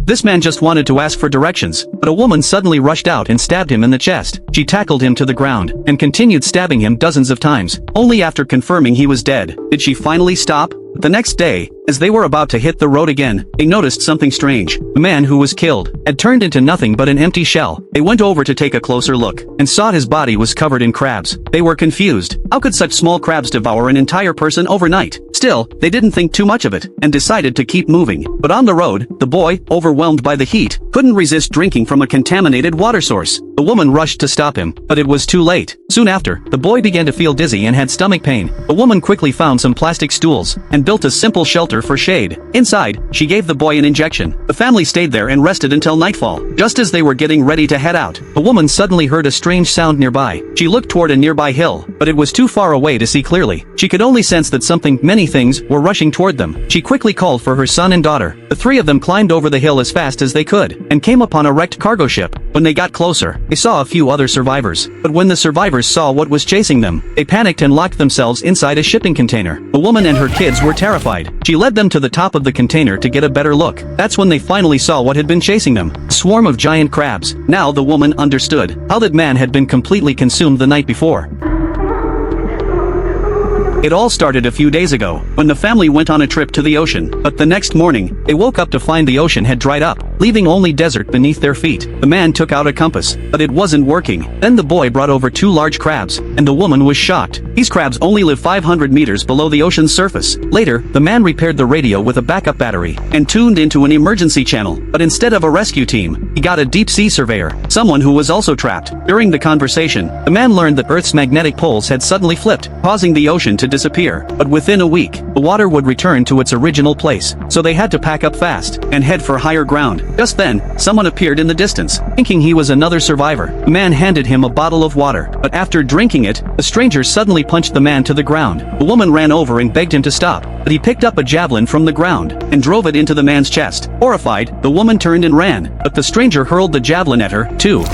This man just wanted to ask for directions, but a woman suddenly rushed out and stabbed him in the chest. She tackled him to the ground, and continued stabbing him dozens of times. Only after confirming he was dead, did she finally stop. The next day, as they were about to hit the road again, they noticed something strange. The man who was killed had turned into nothing but an empty shell. They went over to take a closer look, and saw his body was covered in crabs. They were confused. How could such small crabs devour an entire person overnight? Still, they didn't think too much of it, and decided to keep moving. But on the road, the boy, overwhelmed by the heat, couldn't resist drinking from a contaminated water source. The woman rushed to stop him, but it was too late. Soon after, the boy began to feel dizzy and had stomach pain. The woman quickly found some plastic stools, and built a simple shelter for shade. Inside, she gave the boy an injection. The family stayed there and rested until nightfall. Just as they were getting ready to head out, the woman suddenly heard a strange sound nearby. She looked toward a nearby hill, but it was too far away to see clearly. She could only sense that many things were rushing toward them. She quickly called for her son and daughter. The three of them climbed over the hill as fast as they could, and came upon a wrecked cargo ship. When they got closer, they saw a few other survivors. But when the survivors saw what was chasing them, they panicked and locked themselves inside a shipping container. The woman and her kids were terrified. She led them to the top of the container to get a better look. That's when they finally saw what had been chasing them. A swarm of giant crabs. Now the woman understood how that man had been completely consumed the night before. It all started a few days ago, when the family went on a trip to the ocean. But the next morning, they woke up to find the ocean had dried up, leaving only desert beneath their feet. The man took out a compass, but it wasn't working. Then the boy brought over 2 large crabs, and the woman was shocked. These crabs only live 500 meters below the ocean's surface. Later, the man repaired the radio with a backup battery, and tuned into an emergency channel. But instead of a rescue team, he got a deep-sea surveyor, someone who was also trapped. During the conversation, the man learned that Earth's magnetic poles had suddenly flipped, causing the ocean to disappear. But within a week, the water would return to its original place, so they had to pack up fast and head for higher ground. Just then, someone appeared in the distance. Thinking he was another survivor, the man handed him a bottle of water, but after drinking it, the stranger suddenly punched the man to the ground. The woman ran over and begged him to stop, but he picked up a javelin from the ground and drove it into the man's chest. Horrified, the woman turned and ran, but the stranger hurled the javelin at her, too.